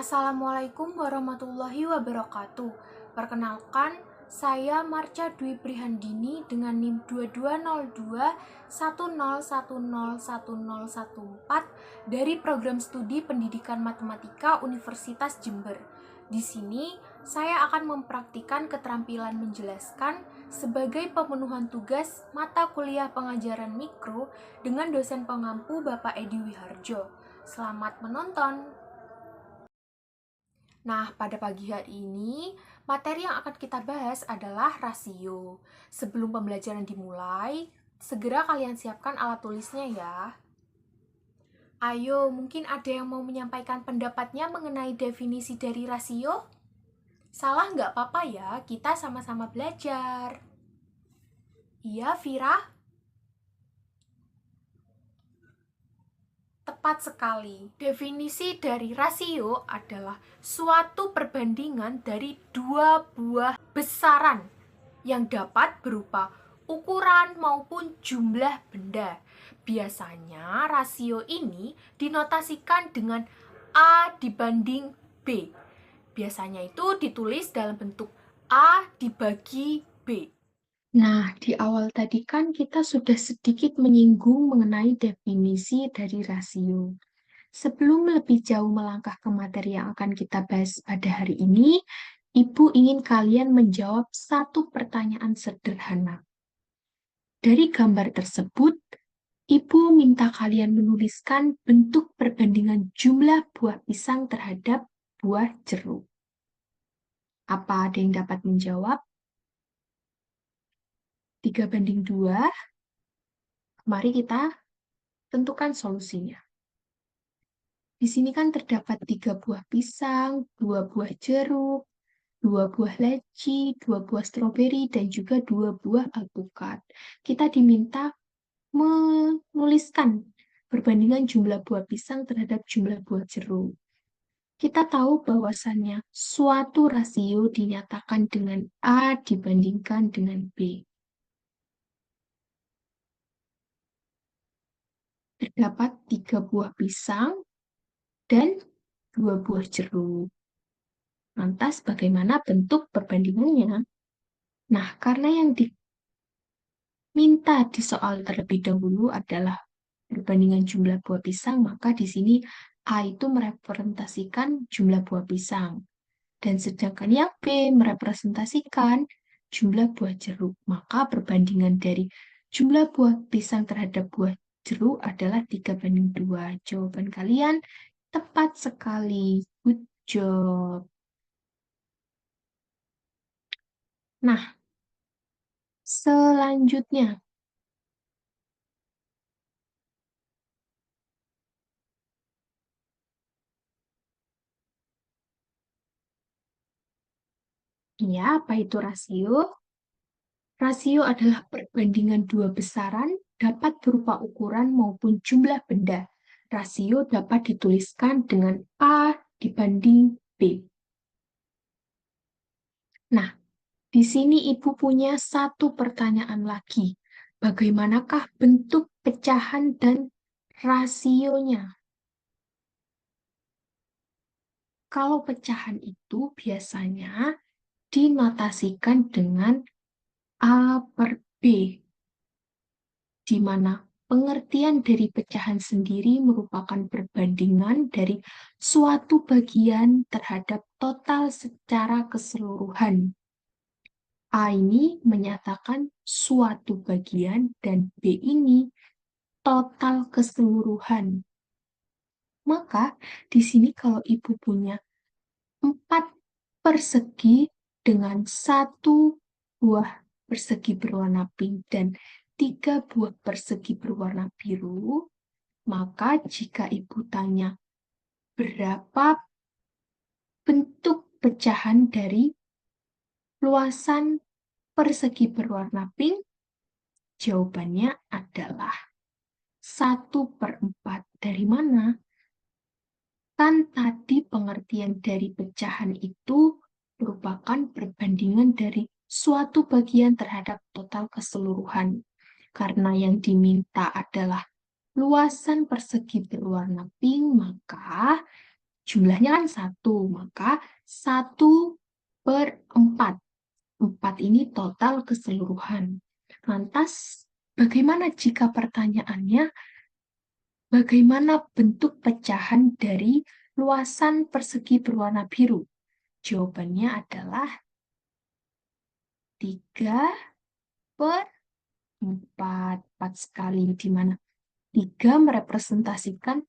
Assalamualaikum warahmatullahi wabarakatuh. Perkenalkan, saya Marcia Dwi Prihandini dengan NIM 220210101014 dari Program Studi Pendidikan Matematika Universitas Jember. Di sini, saya akan mempraktikkan keterampilan menjelaskan sebagai pemenuhan tugas mata kuliah pengajaran mikro dengan dosen pengampu Bapak Edi Wiharjo. Selamat menonton! Nah, pada pagi hari ini, materi yang akan kita bahas adalah rasio. Sebelum pembelajaran dimulai, segera kalian siapkan alat tulisnya ya. Ayo, mungkin ada yang mau menyampaikan pendapatnya mengenai definisi dari rasio? Salah nggak apa-apa ya, kita sama-sama belajar. Iya, Vira? Tepat sekali. Definisi dari rasio adalah suatu perbandingan dari dua buah besaran yang dapat berupa ukuran maupun jumlah benda. Biasanya rasio ini dinotasikan dengan A dibanding B. Biasanya itu ditulis dalam bentuk A dibagi B. Nah, di awal tadi kan kita sudah sedikit menyinggung mengenai definisi dari rasio. Sebelum lebih jauh melangkah ke materi yang akan kita bahas pada hari ini, Ibu ingin kalian menjawab satu pertanyaan sederhana. Dari gambar tersebut, Ibu minta kalian menuliskan bentuk perbandingan jumlah buah pisang terhadap buah jeruk. Apa ada yang dapat menjawab? 3:2. Mari kita tentukan solusinya. Di sini kan terdapat 3 buah pisang, 2 buah jeruk, 2 buah leci, 2 buah stroberi, dan juga 2 buah alpukat. Kita diminta menuliskan perbandingan jumlah buah pisang terhadap jumlah buah jeruk. Kita tahu bahwasannya suatu rasio dinyatakan dengan A dibandingkan dengan B. Terdapat 3 buah pisang dan 2 buah jeruk. Lantas bagaimana bentuk perbandingannya? Nah, karena yang diminta di soal terlebih dahulu adalah perbandingan jumlah buah pisang, maka di sini A itu merepresentasikan jumlah buah pisang. Dan sedangkan yang B merepresentasikan jumlah buah jeruk. Maka perbandingan dari jumlah buah pisang terhadap buah jeruk adalah 3:2. Jawaban kalian tepat sekali. Good job. Nah, selanjutnya, ya, apa itu rasio? Rasio adalah perbandingan dua besaran dapat berupa ukuran maupun jumlah benda. Rasio dapat dituliskan dengan A dibanding B. Nah, di sini Ibu punya satu pertanyaan lagi. Bagaimanakah bentuk pecahan dan rasionya? Kalau pecahan itu biasanya dinotasikan dengan A per B, di mana pengertian dari pecahan sendiri merupakan perbandingan dari suatu bagian terhadap total secara keseluruhan. A ini menyatakan suatu bagian dan B ini total keseluruhan. Maka di sini kalau Ibu punya 4 persegi dengan 1 buah persegi berwarna pink dan 3 buah persegi berwarna biru, maka jika Ibu tanya berapa bentuk pecahan dari luasan persegi berwarna pink, jawabannya adalah 1/4. Dari mana? Kan tadi pengertian dari pecahan itu merupakan perbandingan dari suatu bagian terhadap total keseluruhan. Karena yang diminta adalah luasan persegi berwarna pink, maka Jumlahnya kan 1, maka 1/4. 4 ini total keseluruhan. Lantas, bagaimana jika pertanyaannya, bagaimana bentuk pecahan dari luasan persegi berwarna biru? Jawabannya adalah 3/4. 4 sekali, di mana 3 merepresentasikan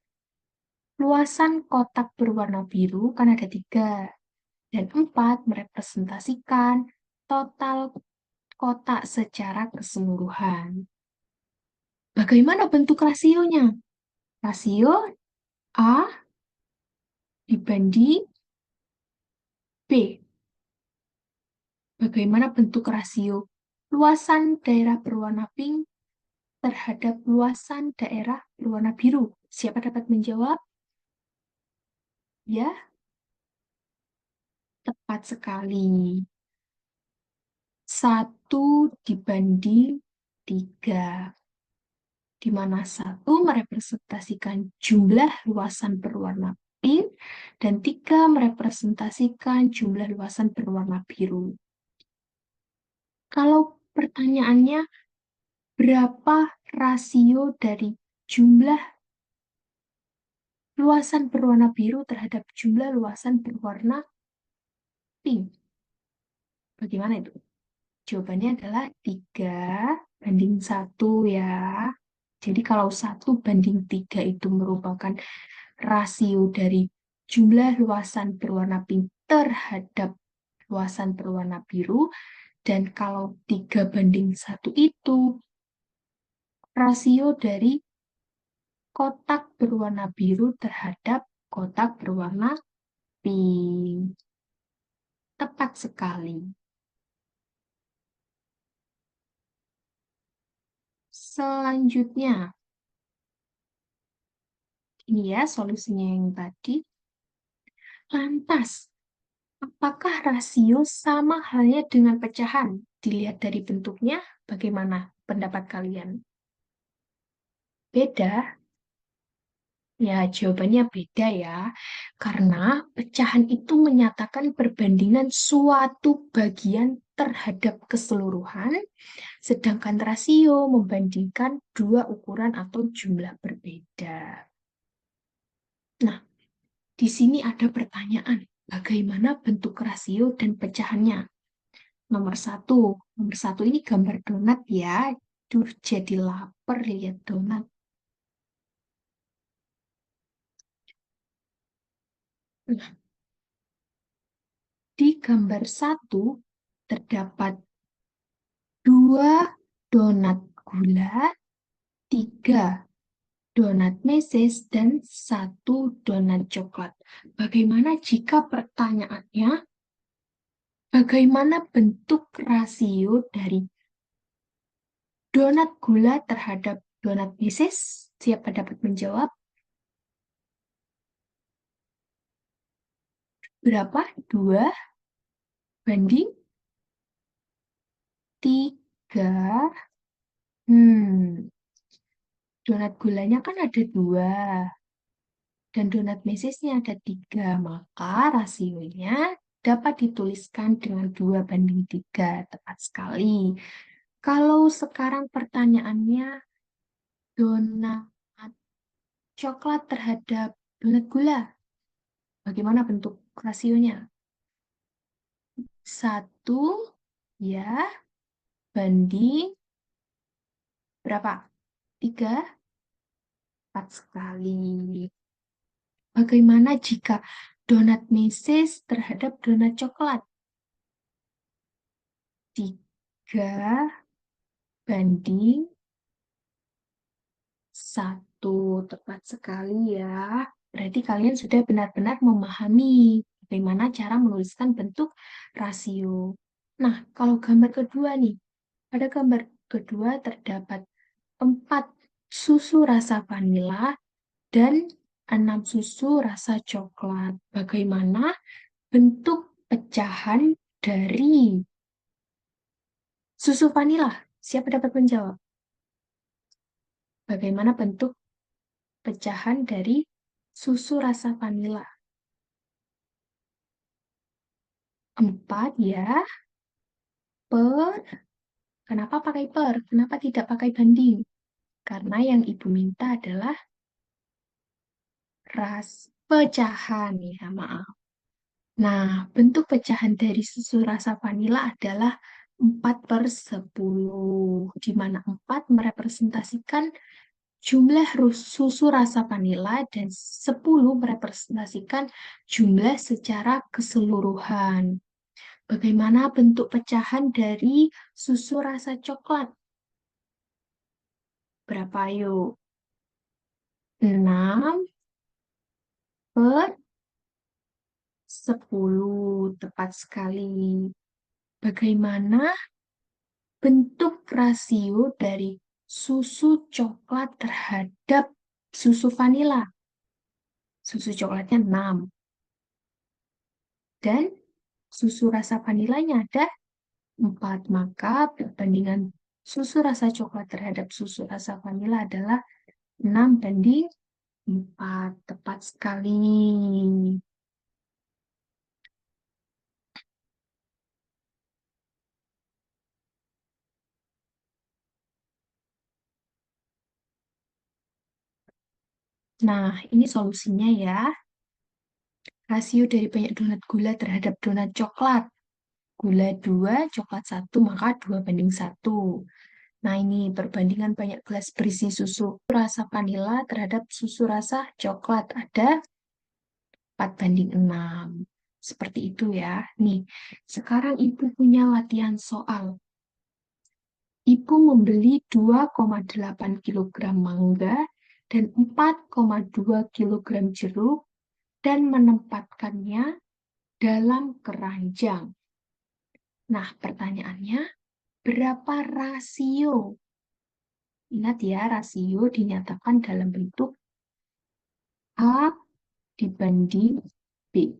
luasan kotak berwarna biru, kan ada 3. Dan 4 merepresentasikan total kotak secara keseluruhan. Bagaimana bentuk rasionya? Rasio A dibanding B. Bagaimana bentuk rasio luasan daerah berwarna pink terhadap luasan daerah berwarna biru? Siapa dapat menjawab? Ya, tepat sekali. 1/3. Di mana 1 merepresentasikan jumlah luasan berwarna pink dan 3 merepresentasikan jumlah luasan berwarna biru. Kalau pertanyaannya, berapa rasio dari jumlah luasan berwarna biru terhadap jumlah luasan berwarna pink? Bagaimana itu? Jawabannya adalah 3/1 ya. Jadi kalau 1/3 itu merupakan rasio dari jumlah luasan berwarna pink terhadap luasan berwarna biru, dan kalau 3/1 itu rasio dari kotak berwarna biru terhadap kotak berwarna pink. Tepat sekali. Selanjutnya, ini ya solusinya yang tadi. Lantas, apakah rasio sama halnya dengan pecahan? Dilihat dari bentuknya, bagaimana pendapat kalian? Beda? Ya, jawabannya beda ya. Karena pecahan itu menyatakan perbandingan suatu bagian terhadap keseluruhan, sedangkan rasio membandingkan dua ukuran atau jumlah berbeda. Nah, di sini ada pertanyaan, bagaimana bentuk rasio dan pecahannya? Nomor satu ini gambar donat ya. Duh, jadi lapar lihat donat. Nah, di gambar satu terdapat 2 donat gula, 3 donat meses, dan 1 donat coklat. Bagaimana jika pertanyaannya, bagaimana bentuk rasio dari donat gula terhadap donat meses? Siapa dapat menjawab? Berapa? 2/3. Donat gulanya kan ada 2, dan donat mesesnya ada 3, maka rasionya dapat dituliskan dengan 2/3. Tepat sekali. Kalau sekarang pertanyaannya, donat coklat terhadap donat gula, bagaimana bentuk rasionya? 1 ya banding berapa? 3? Tepat sekali. Bagaimana jika donat meses terhadap donat coklat? 3/1. Tepat sekali ya. Berarti kalian sudah benar-benar memahami bagaimana cara menuliskan bentuk rasio. Nah, kalau gambar kedua nih, pada gambar kedua terdapat 4 susu rasa vanila dan 6 susu rasa coklat. Bagaimana bentuk pecahan dari susu vanila? Siapa dapat menjawab? Bagaimana bentuk pecahan dari susu rasa vanila? 4 ya, per, kenapa pakai per? Kenapa tidak pakai banding? Karena yang Ibu minta adalah pecahan ya, maaf. Nah, bentuk pecahan dari susu rasa vanila adalah 4/10, di mana 4 merepresentasikan jumlah susu rasa vanila dan 10 merepresentasikan jumlah secara keseluruhan. Bagaimana bentuk pecahan dari susu rasa coklat? Berapa yuk? 6 per 10, tepat sekali. Bagaimana bentuk rasio dari susu coklat terhadap susu vanila? Susu coklatnya 6. Dan susu rasa vanilanya ada 4. Maka perbandingan susu rasa coklat terhadap susu rasa vanila adalah 6:4. Tepat sekali. Nah, ini solusinya ya. Rasio dari banyak donat gula terhadap donat coklat. Gula 2, coklat 1, maka 2:1. Nah, ini perbandingan banyak gelas berisi susu rasa vanila terhadap susu rasa coklat. Ada 4:6. Seperti itu ya. Nih, sekarang Ibu punya latihan soal. Ibu membeli 2,8 kg mangga dan 4,2 kg jeruk dan menempatkannya dalam keranjang. Nah, pertanyaannya, berapa rasio? Ingat ya, rasio dinyatakan dalam bentuk A dibanding B.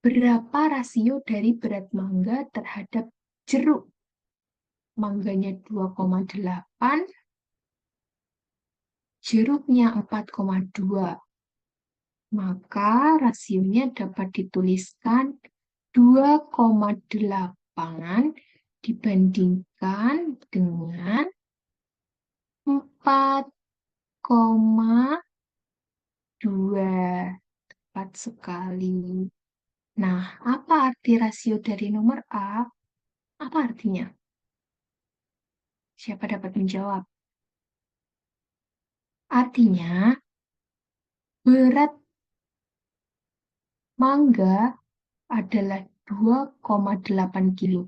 Berapa rasio dari berat mangga terhadap jeruk? Mangganya 2,8, jeruknya 4,2. Maka rasionya dapat dituliskan 2,8 dibandingkan dengan 4,2. Tepat sekali. Nah, apa arti rasio dari nomor A? Apa artinya? Siapa dapat menjawab? Artinya, berat mangga adalah 2,8 kg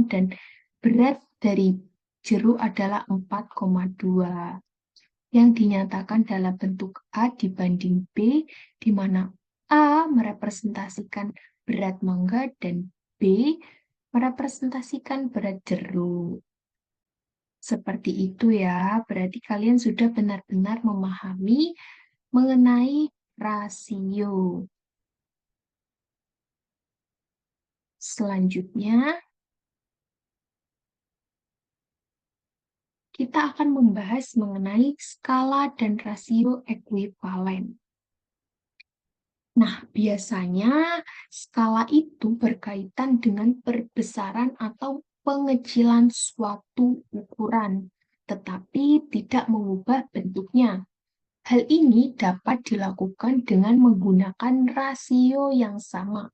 dan berat dari jeruk adalah 4,2 yang dinyatakan dalam bentuk A dibanding B, di mana A merepresentasikan berat mangga dan B merepresentasikan berat jeruk. Seperti itu ya, berarti kalian sudah benar-benar memahami mengenai rasio. Selanjutnya, kita akan membahas mengenai skala dan rasio ekuivalen. Nah, biasanya skala itu berkaitan dengan perbesaran atau pengecilan suatu ukuran, tetapi tidak mengubah bentuknya. Hal ini dapat dilakukan dengan menggunakan rasio yang sama.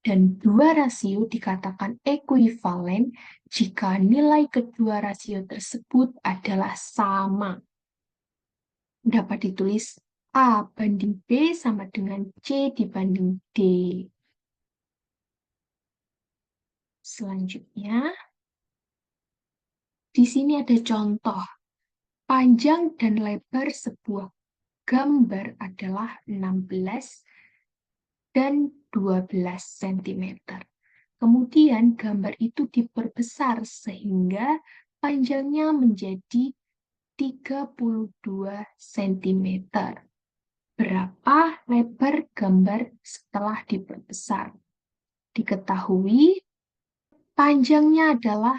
Dan dua rasio dikatakan ekuivalen jika nilai kedua rasio tersebut adalah sama. Dapat ditulis A banding B sama dengan C dibanding D. Selanjutnya, di sini ada contoh. Panjang dan lebar sebuah gambar adalah 16 dan 12 cm. Kemudian gambar itu diperbesar sehingga panjangnya menjadi 32 cm. Berapa lebar gambar setelah diperbesar? Diketahui panjangnya adalah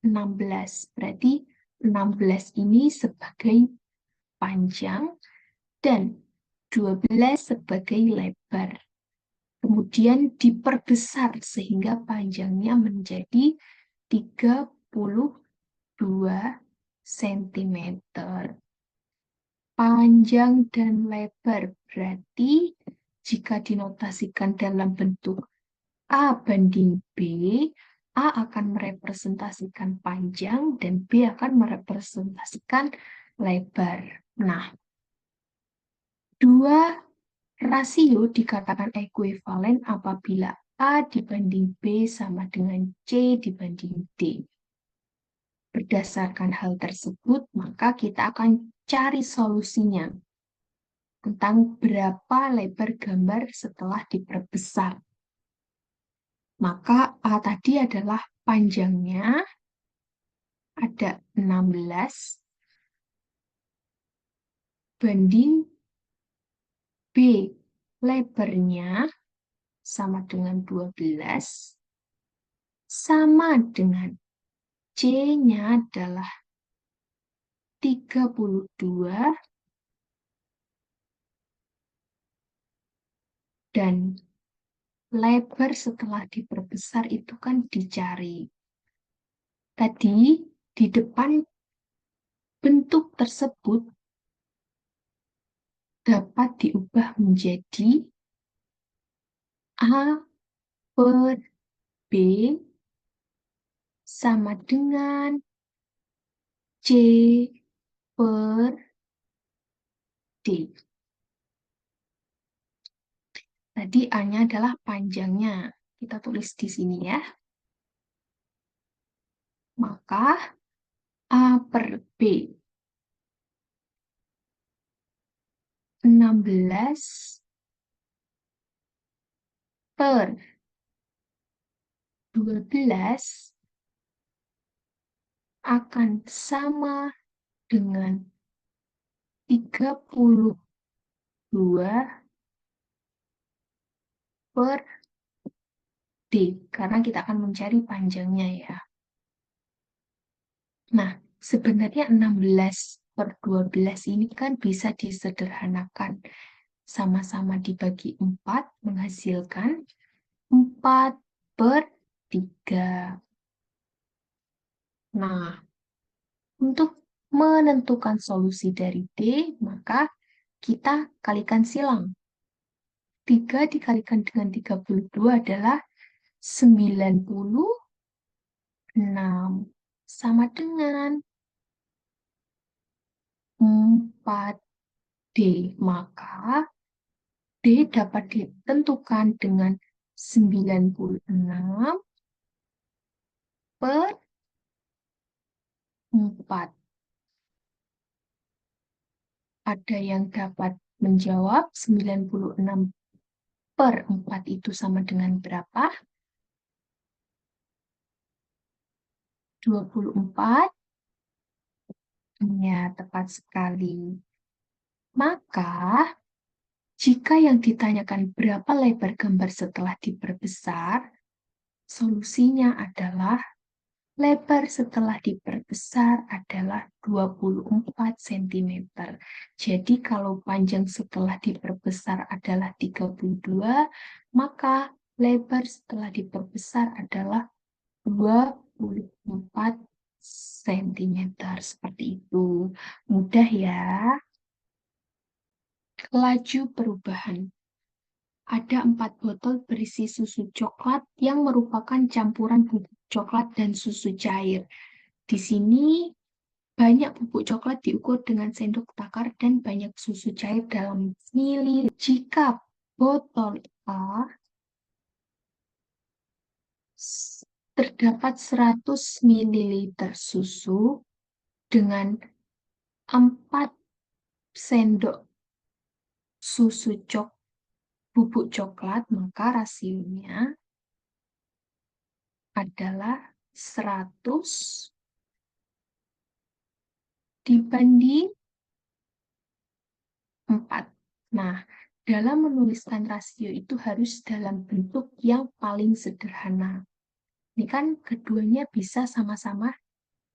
16. Berarti 16 ini sebagai panjang dan 12 sebagai lebar. Kemudian diperbesar sehingga panjangnya menjadi 32 cm. Panjang dan lebar berarti jika dinotasikan dalam bentuk A banding B, A akan merepresentasikan panjang dan B akan merepresentasikan lebar. Nah, dua rasio dikatakan ekuivalen apabila A dibanding B sama dengan C dibanding D. Berdasarkan hal tersebut, maka kita akan cari solusinya tentang berapa lebar gambar setelah diperbesar. Maka A tadi adalah panjangnya ada 16 banding B lebarnya sama dengan 12 sama dengan C-nya adalah 32 dan lebar setelah diperbesar itu kan dicari. Tadi di depan bentuk tersebut dapat diubah menjadi A per B sama dengan C per D. Tadi A-nya adalah panjangnya. Kita tulis di sini ya. Maka A per B 16 per 12 akan sama dengan 32 per D, karena kita akan mencari panjangnya ya. Nah, sebenarnya 16 per 12 ini kan bisa disederhanakan. Sama-sama dibagi 4 menghasilkan 4 per 3. Nah, untuk menentukan solusi dari D, maka kita kalikan silang. 3 dikalikan dengan 32 adalah 96 sama dengan 4D. Maka D dapat ditentukan dengan 96 per 4. Ada yang dapat menjawab 96 per 4 itu sama dengan berapa? 24. Ya, tepat sekali. Maka, jika yang ditanyakan berapa lebar gambar setelah diperbesar, solusinya adalah lebar setelah diperbesar adalah 24 cm. Jadi kalau panjang setelah diperbesar adalah 32, maka lebar setelah diperbesar adalah 24 cm. Seperti itu. Mudah ya. Laju perubahan. Ada 4 botol berisi susu coklat yang merupakan campuran bubuk coklat dan susu cair. Di sini banyak bubuk coklat diukur dengan sendok takar dan banyak susu cair dalam mili. Jika botol A terdapat 100 ml susu dengan 4 sendok susu bubuk coklat, maka rasionya adalah 100 dibanding 4. Nah, dalam menuliskan rasio itu harus dalam bentuk yang paling sederhana. Ini kan keduanya bisa sama-sama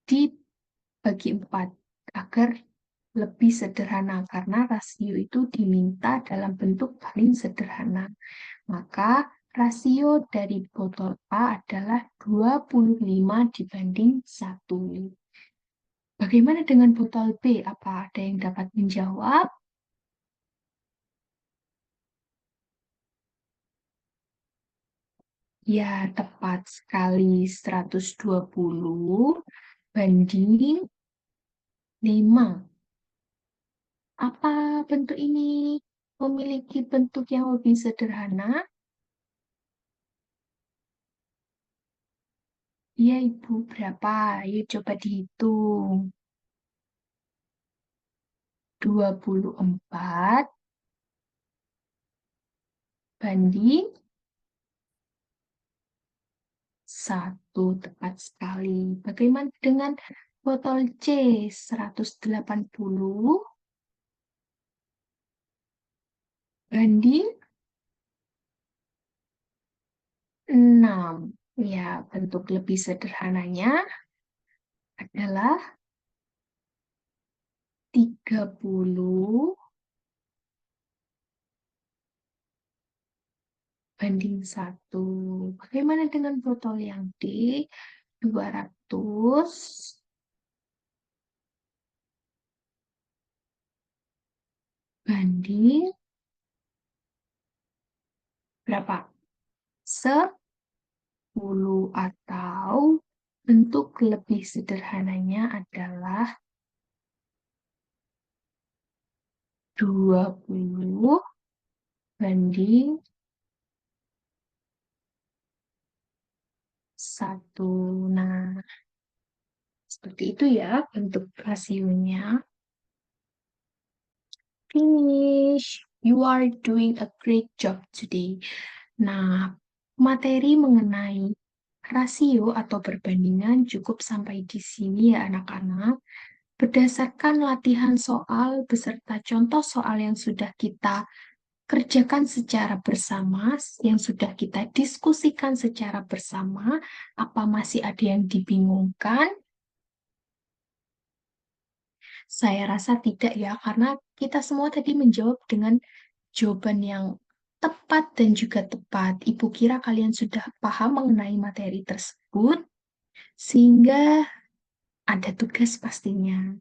dibagi 4 agar lebih sederhana karena rasio itu diminta dalam bentuk paling sederhana. Maka rasio dari botol A adalah 25 dibanding 1. Bagaimana dengan botol B? Apa ada yang dapat menjawab? Ya, tepat sekali 120 banding 5. Apa bentuk ini memiliki bentuk yang lebih sederhana? Iya, Ibu. Berapa? Ayo coba dihitung. 24 banding 1. Tepat sekali. Bagaimana dengan botol C? 180 banding 6. Ya, bentuk lebih sederhananya adalah 30 banding 1. Bagaimana dengan botol yang D? 200 banding berapa? 10 atau bentuk lebih sederhananya adalah 20 banding 1. Nah, seperti itu ya bentuk rasionya. Finish. You are doing a great job today. Nah, materi mengenai rasio atau perbandingan cukup sampai di sini ya anak-anak. Berdasarkan latihan soal beserta contoh soal yang sudah kita kerjakan secara bersama, yang sudah kita diskusikan secara bersama, apa masih ada yang dibingungkan? Saya rasa tidak ya, karena kita semua tadi menjawab dengan jawaban yang tepat dan juga tepat. Ibu kira kalian sudah paham mengenai materi tersebut, sehingga ada tugas pastinya.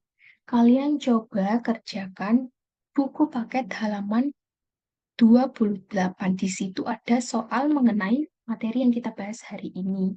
Kalian coba kerjakan buku paket halaman 28. Di situ ada soal mengenai materi yang kita bahas hari ini.